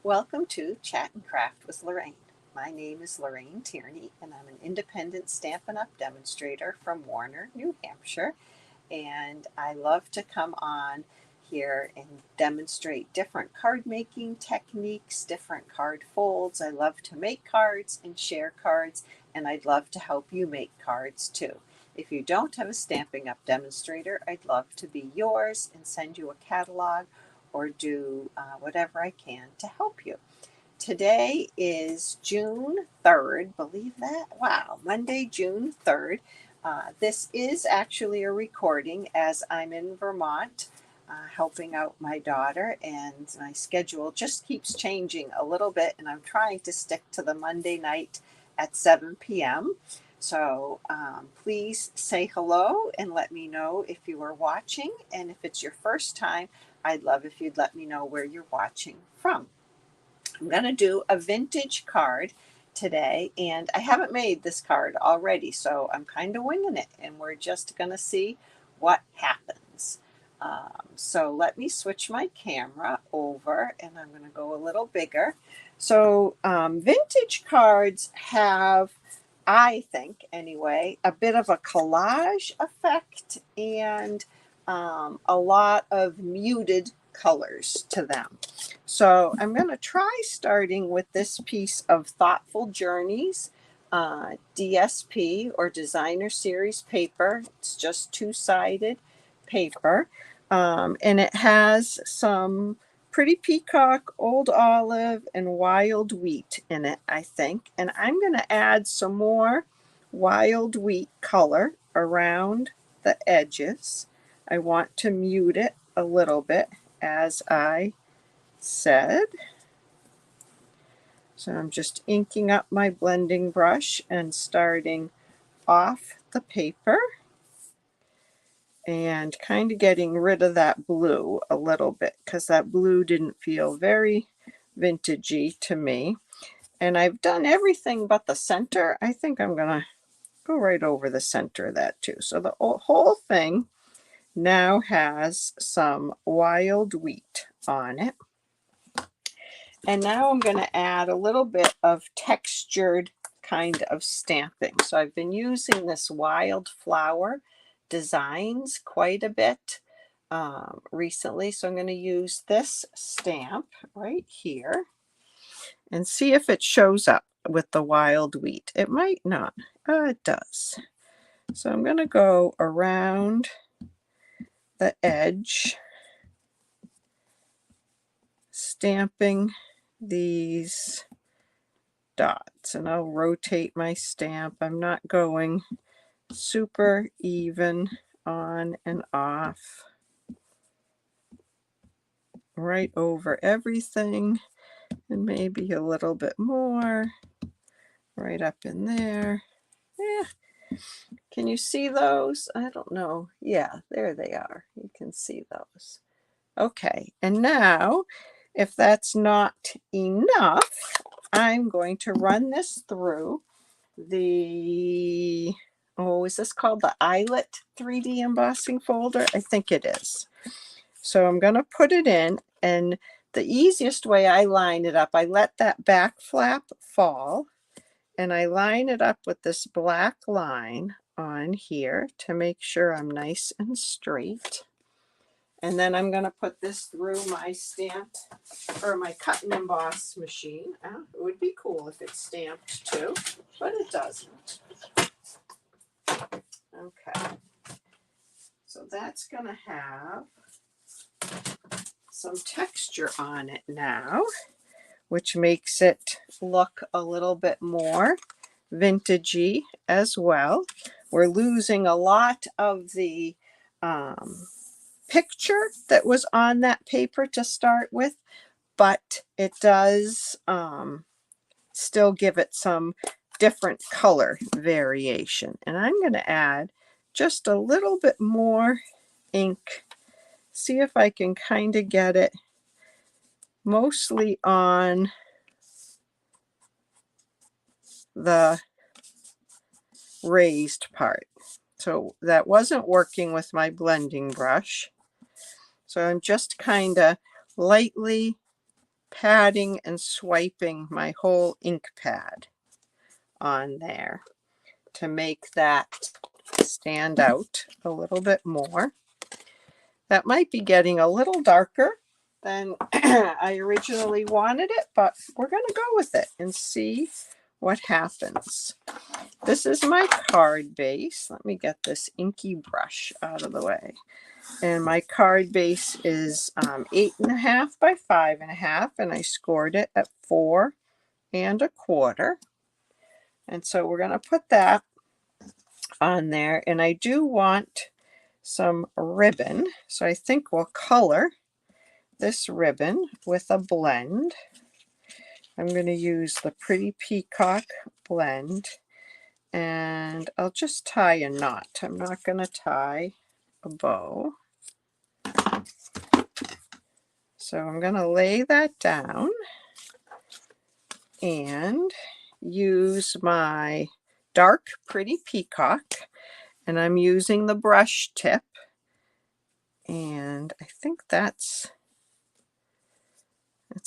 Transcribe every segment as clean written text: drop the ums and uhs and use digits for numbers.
Welcome to Chat and Craft with Lorraine. My name is Lorraine Tierney, and I'm an independent Stampin' Up! Demonstrator from Warner, New Hampshire. And I love to come on here and demonstrate different card making techniques, different card folds. I love to make cards and share cards, and I'd love to help you make cards too. If you don't have a Stampin' Up! Demonstrator, I'd love to be yours and send you a catalog or do whatever I can to help you. Today is June 3rd, believe that? Wow, Monday, June 3rd. This is actually a recording as I'm in Vermont helping out my daughter, and my schedule just keeps changing a little bit, and I'm trying to stick to the Monday night at 7 p.m. So please say hello and let me know if you are watching, and if it's your first time, I'd love if you'd let me know where you're watching from. I'm going to do a vintage card today, and I haven't made this card already, so I'm kind of winging it, and we're just going to see what happens. So let me switch my camera over, and I'm going to go a little bigger. So vintage cards have, I think anyway, a bit of a collage effect and a lot of muted colors to them. So I'm going to try starting with this piece of Thoughtful Journeys DSP or Designer Series paper. It's just two-sided paper, and it has some Pretty Peacock, Old Olive, and Wild Wheat in it, I think. And I'm going to add some more Wild Wheat color around the edges. I want to mute it a little bit, as I said. So I'm just inking up my blending brush and starting off the paper and kind of getting rid of that blue a little bit, because that blue didn't feel very vintagey to me. And I've done everything but the center. I think I'm gonna go right over the center of that too. So the whole thing now has some wild wheat on it. And now I'm going to add a little bit of textured kind of stamping. So I've been using this Wildflower Designs quite a bit recently. So I'm going to use this stamp right here and see if it shows up with the wild wheat. It might not. It does. So I'm going to go around the edge, stamping these dots, and I'll rotate my stamp. I'm not going super even on and off, right over everything, and maybe a little bit more right up in there. Yeah. Can you see those? I don't know. Yeah, there they are. You can see those. Okay, and now if that's not enough, I'm going to run this through the, oh, is this called the Eyelet 3D embossing folder? I think it is. So I'm going to put it in, and the easiest way I line it up, I let that back flap fall, and I line it up with this black line on here to make sure I'm nice and straight. And then I'm going to put this through my stamp or my cut and emboss machine. It would be cool if it stamped too, but it doesn't. Okay. So that's going to have some texture on it now, which makes it look a little bit more vintagey as well. We're losing a lot of the picture that was on that paper to start with, but it does still give it some different color variation. And I'm going to add just a little bit more ink, see if I can kind of get it mostly on the raised part. So that wasn't working with my blending brush. So I'm just kind of lightly patting and swiping my whole ink pad on there to make that stand out a little bit more. That might be getting a little darker than I originally wanted it, but we're going to go with it and see what happens. This is my card base. Let me get this inky brush out of the way. And my card base is 8.5 by 5.5, and I scored it at 4 1/4. And so we're going to put that on there, and I do want some ribbon, so I think we'll color this ribbon with a blend. I'm going to use the Pretty Peacock blend, and I'll just tie a knot. I'm not going to tie a bow. So I'm going to lay that down and use my dark Pretty Peacock, and I'm using the brush tip, and I think it's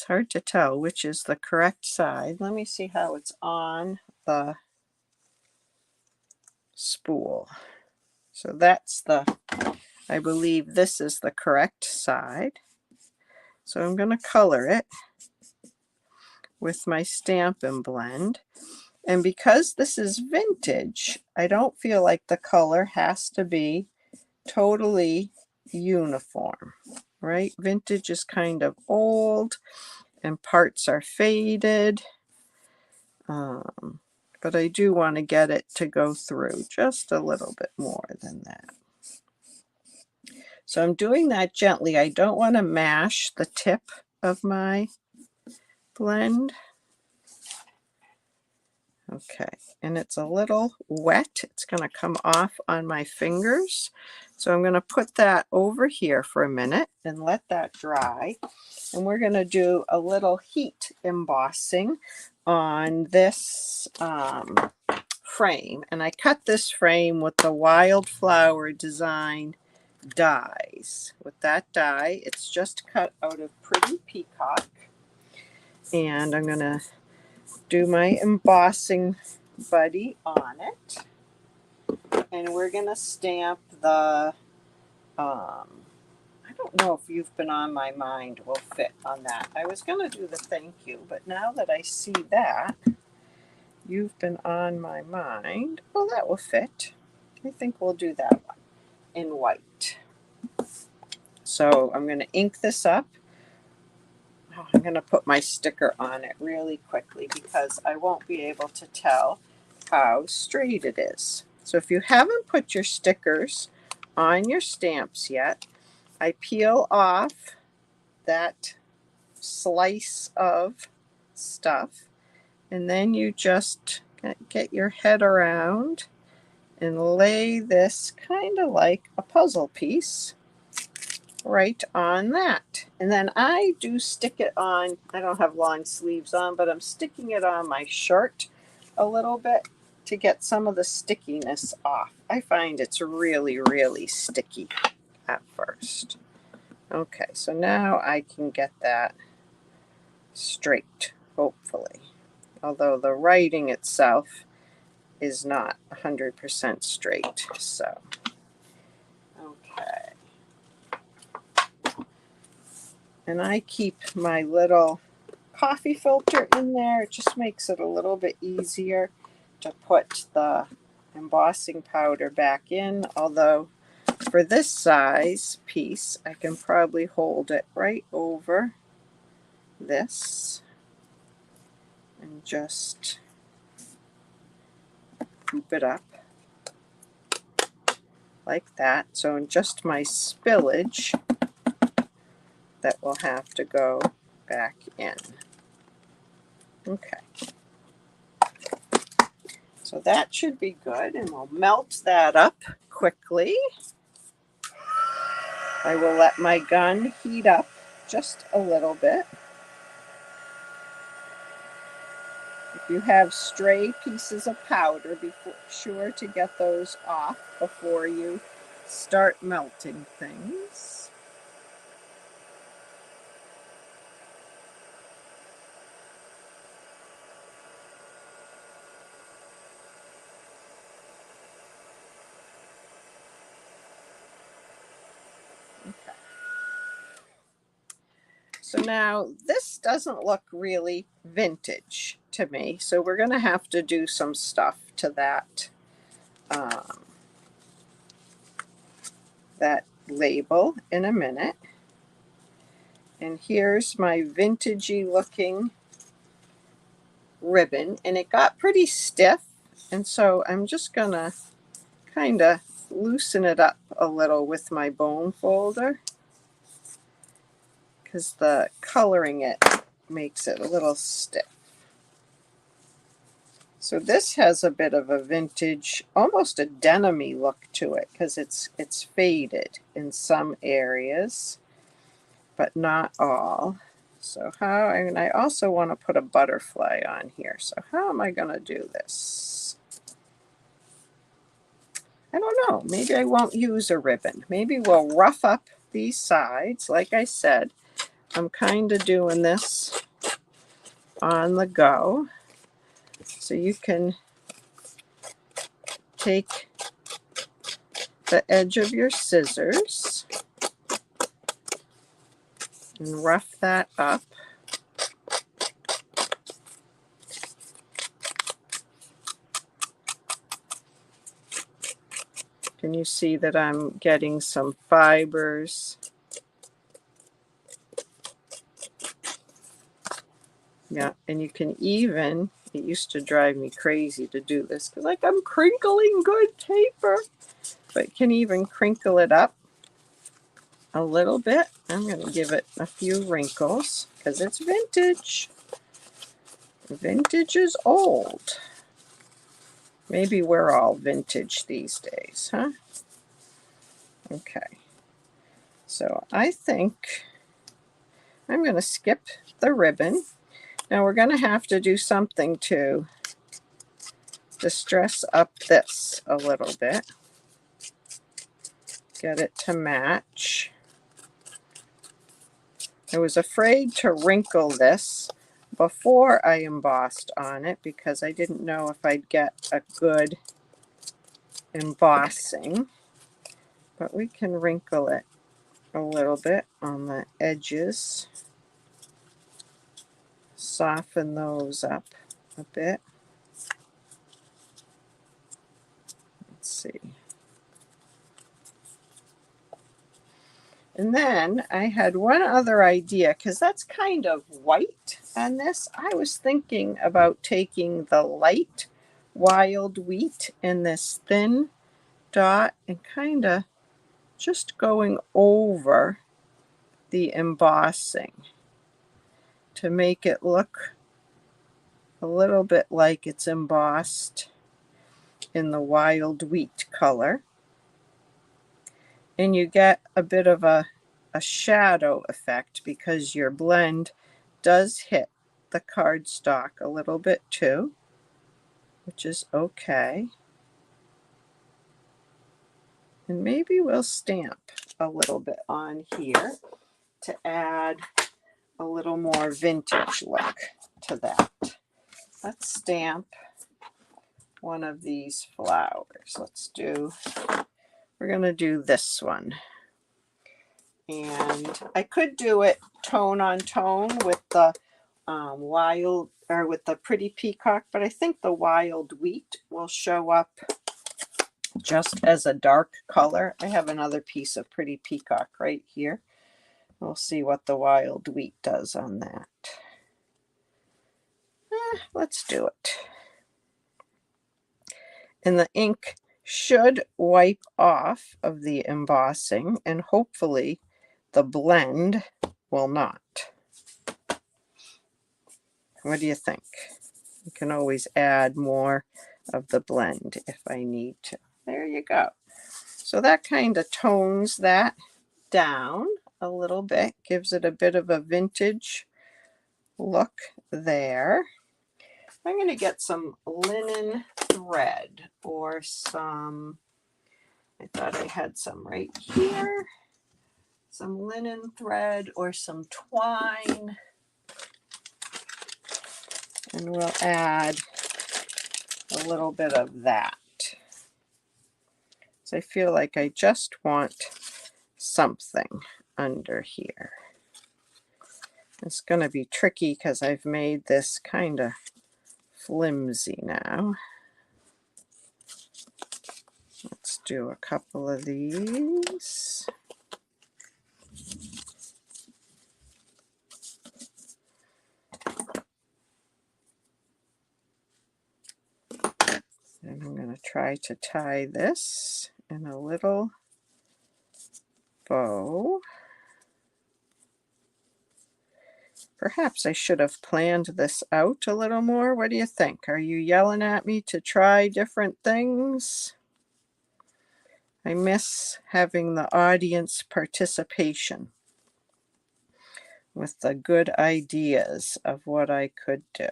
hard to tell which is the correct side. Let me see how it's on the spool. So that's I believe this is the correct side. So I'm going to color it with my Stampin' Blend. And because this is vintage, I don't feel like the color has to be totally uniform, right? Vintage is kind of old and parts are faded. But I do want to get it to go through just a little bit more than that. So I'm doing that gently. I don't want to mash the tip of my blend. Okay, and it's a little wet. It's going to come off on my fingers. So I'm going to put that over here for a minute and let that dry. And we're going to do a little heat embossing on this frame. And I cut this frame with the Wildflower Design dies. With that die, it's just cut out of Pretty Peacock. And I'm going to do my embossing buddy on it. And we're going to stamp the, I don't know if You've Been on My Mind will fit on that. I was going to do the thank you, but now that I see that, You've Been on My Mind, well, that will fit. I think we'll do that one in white. So I'm going to ink this up. Oh, I'm going to put my sticker on it really quickly because I won't be able to tell how straight it is. So if you haven't put your stickers on your stamps yet, I peel off that slice of stuff, and then you just get your head around and lay this kind of like a puzzle piece right on that. And then I do stick it on, I don't have long sleeves on, but I'm sticking it on my shirt a little bit to get some of the stickiness off. I find it's really, really sticky at first. Okay, so now I can get that straight, hopefully. Although the writing itself is not 100% straight, so. Okay. And I keep my little coffee filter in there. It just makes it a little bit easier to put the embossing powder back in, although for this size piece I can probably hold it right over this and just scoop it up like that. So in just my spillage that will have to go back in. Okay. So that should be good, and we'll melt that up quickly. I will let my gun heat up just a little bit. If you have stray pieces of powder, be sure to get those off before you start melting things. So now this doesn't look really vintage to me, so we're going to have to do some stuff to that that label in a minute. And here's my vintagey looking ribbon, and it got pretty stiff, and so I'm just going to kind of loosen it up a little with my bone folder, because the coloring it makes it a little stiff. So this has a bit of a vintage, almost a denim-y look to it, because it's faded in some areas, but not all. So how, and I also want to put a butterfly on here. So how am I going to do this? I don't know. Maybe I won't use a ribbon. Maybe we'll rough up these sides. Like I said, I'm kind of doing this on the go. So you can take the edge of your scissors and rough that up. Can you see that I'm getting some fibers? Yeah, and you can even, it used to drive me crazy to do this because like I'm crinkling good paper, but can even crinkle it up a little bit. I'm going to give it a few wrinkles because it's vintage. Vintage is old. Maybe we're all vintage these days, huh? Okay. So I think I'm going to skip the ribbon. Now we're going to have to do something to distress up this a little bit. Get it to match. I was afraid to wrinkle this before I embossed on it because I didn't know if I'd get a good embossing, but we can wrinkle it a little bit on the edges, soften those up a bit. Let's see. And then I had one other idea, because that's kind of white on this. I was thinking about taking the light wild wheat in this thin dot and kind of just going over the embossing to make it look a little bit like it's embossed in the wild wheat color. And you get a bit of a shadow effect because your blend does hit the cardstock a little bit too, which is okay. And maybe we'll stamp a little bit on here to add a little more vintage look to that. Let's stamp one of these flowers. We're going to do this one. And I could do it tone on tone with the wild, or with the pretty peacock, but I think the wild wheat will show up just as a dark color. I have another piece of pretty peacock right here. We'll see what the wild wheat does on that. Let's do it. And the ink should wipe off of the embossing, and hopefully the blend will not. What do you think? You can always add more of the blend if I need to. There you go. So that kind of tones that down a little bit, gives it a bit of a vintage look there. I'm going to get some linen thread or some, I thought I had some right here, some linen thread or some twine, and we'll add a little bit of that. So I feel like I just want something under here. It's going to be tricky because I've made this kind of flimsy now. Let's do a couple of these. And I'm going to try to tie this in a little bow. Perhaps I should have planned this out a little more. What do you think? Are you yelling at me to try different things? I miss having the audience participation with the good ideas of what I could do.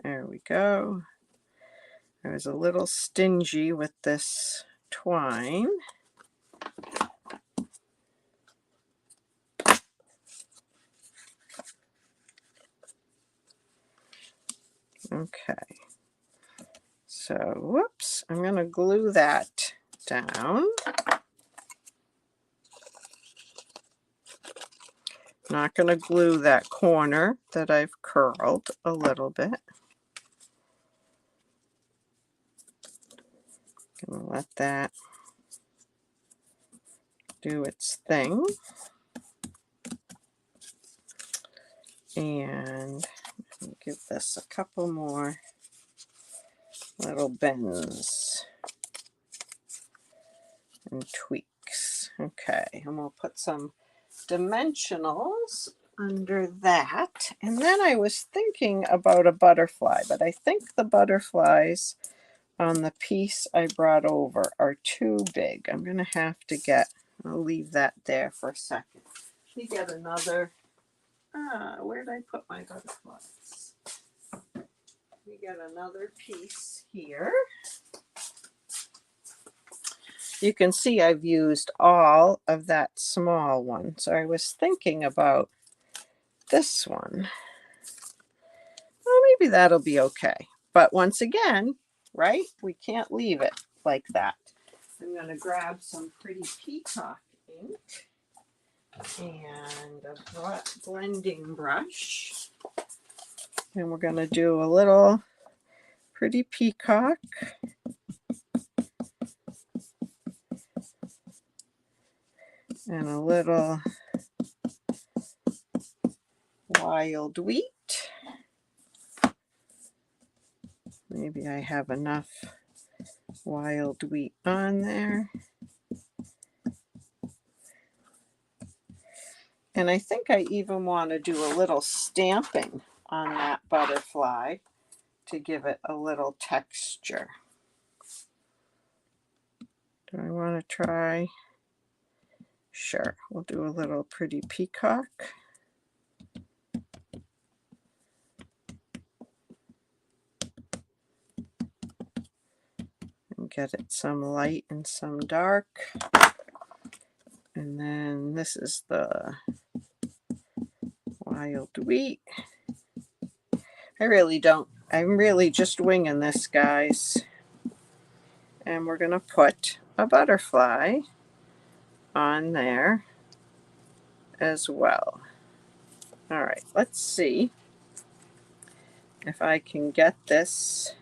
There we go. I was a little stingy with this twine. Okay. So, whoops, I'm going to glue that down. Not going to glue that corner that I've curled a little bit. Going to let that do its thing. And give this a couple more little bends and tweaks. Okay, and we'll put some dimensionals under that. And then I was thinking about a butterfly, but I think the butterflies on the piece I brought over are too big. I'm going to have to I'll leave that there for a second. Let me get another, where did I put my butterflies? We got another piece here. You can see I've used all of that small one. So I was thinking about this one. Well, maybe that'll be okay. But once again, right, we can't leave it like that. I'm going to grab some pretty peacock ink and a blending brush. And we're going to do a little pretty peacock. And a little wild wheat. Maybe I have enough wild wheat on there. And I think I even want to do a little stamping on that butterfly to give it a little texture. Do I want to try? Sure, we'll do a little pretty peacock. And get it some light and some dark. And then this is the wild wheat. I'm really just winging this, guys. And we're going to put a butterfly on there as well. All right, let's see if I can get this.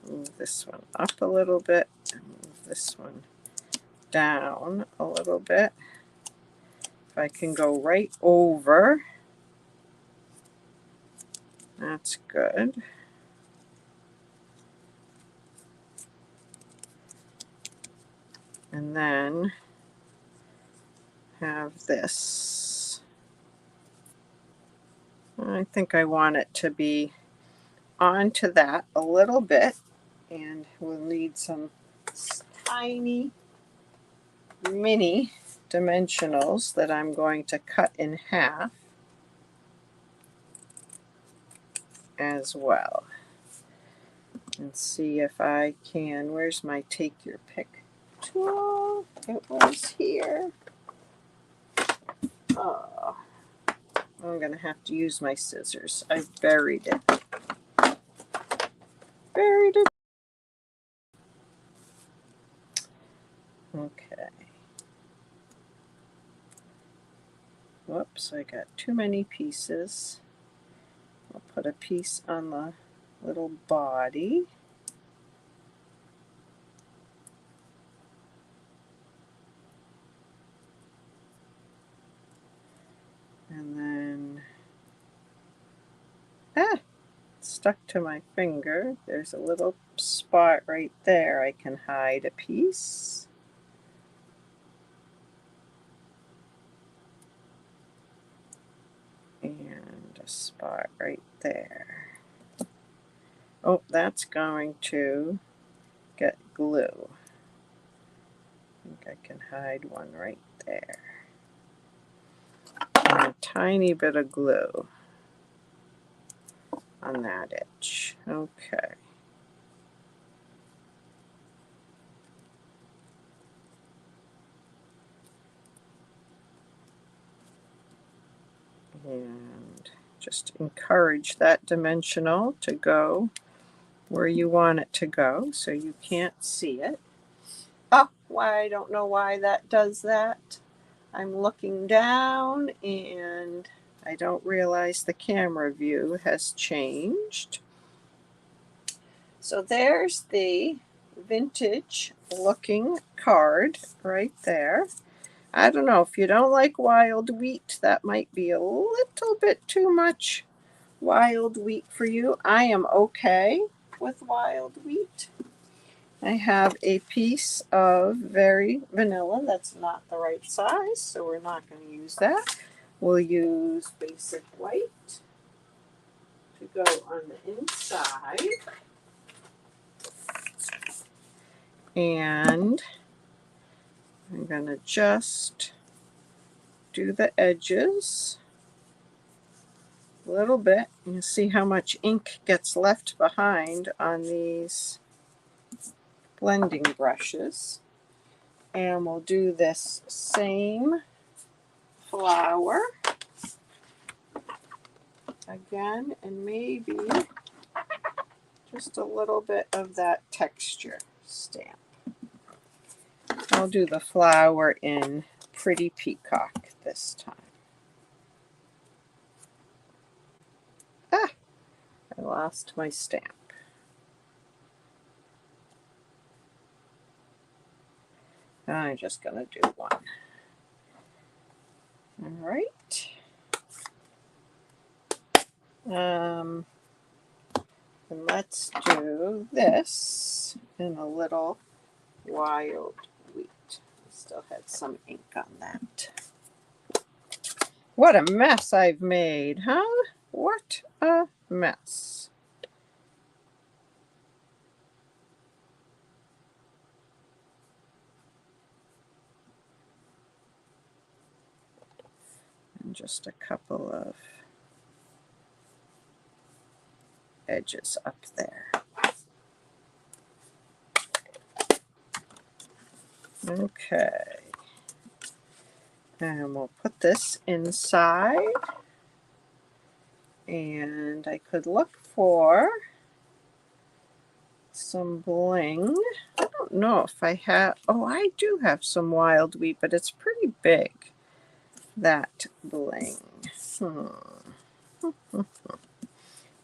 Move this one up a little bit and move this one down a little bit. If I can go right over, that's good. And then have this. I think I want it to be onto that a little bit, and we'll need some tiny mini dimensionals that I'm going to cut in half as well. And see if I can, where's my take your pick tool? It was here. Oh, I'm going to have to use my scissors. I buried it. Buried it. Okay. Whoops, I got too many pieces. I'll put a piece on the little body. And then, stuck to my finger. There's a little spot right there. I can hide a piece. And a spot right there. Oh, that's going to get glue. I think I can hide one right there. And a tiny bit of glue on that edge. Okay. And just encourage that dimensional to go where you want it to go so you can't see it. Oh, why, I don't know why that does that. I'm looking down and I don't realize the camera view has changed. So there's the vintage looking card right there. I don't know, if you don't like wild wheat, that might be a little bit too much wild wheat for you. I am okay with wild wheat. I have a piece of very vanilla that's not the right size, so we're not going to use that. We'll use basic white to go on the inside. And I'm going to just do the edges a little bit. You see how much ink gets left behind on these blending brushes. And we'll do this same flower again, and maybe just a little bit of that texture stamp. I'll do the flower in Pretty Peacock this time. I lost my stamp. I'm just going to do one. All right. And let's do this in a little wild wheat. I still had some ink on that. What a mess I've made, huh? What a mess. And just a couple of edges up there. Okay. And we'll put this inside. And I could look for some bling. I don't know if I have, oh, I do have some wild wheat, but it's pretty big, that bling.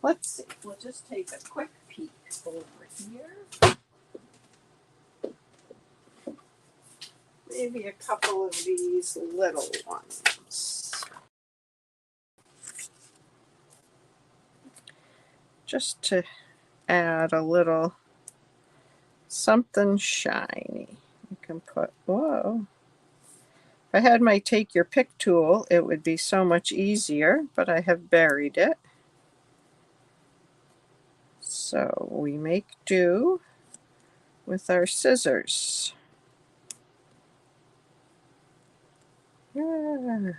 Let's see, we'll just take a quick peek over here. Maybe a couple of these little ones. Just to add a little something shiny. You can put, whoa. If I had my take your pick tool, it would be so much easier, but I have buried it. So we make do with our scissors. Yeah.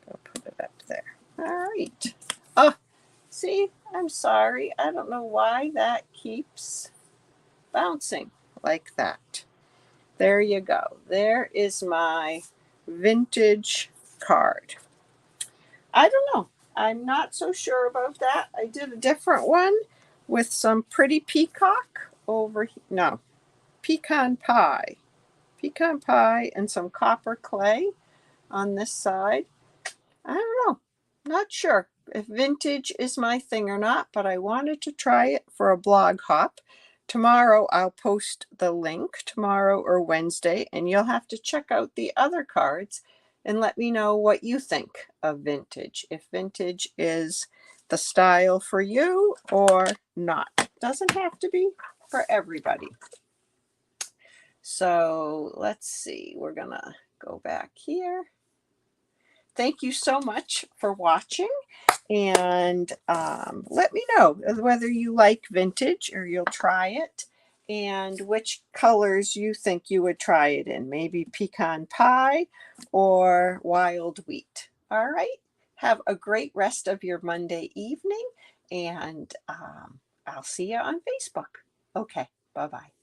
I'll put it up there. All right. Oh, see, I'm sorry. I don't know why that keeps bouncing like that. There you go. There is my vintage card. I don't know. I'm not so sure about that. I did a different one with some pretty peacock over here. No, pecan pie. Pecan pie and some copper clay on this side. I don't know. Not sure if vintage is my thing or not, but I wanted to try it for a blog hop. Tomorrow I'll post the link, tomorrow or Wednesday, and you'll have to check out the other cards and let me know what you think of vintage. If vintage is the style for you or not. Doesn't have to be for everybody. So let's see, we're gonna go back here. Thank you so much for watching, and let me know whether you like vintage or you'll try it, and which colors you think you would try it in. Maybe pecan pie or wild wheat. All right. Have a great rest of your Monday evening, and I'll see you on Facebook. Okay. Bye-bye.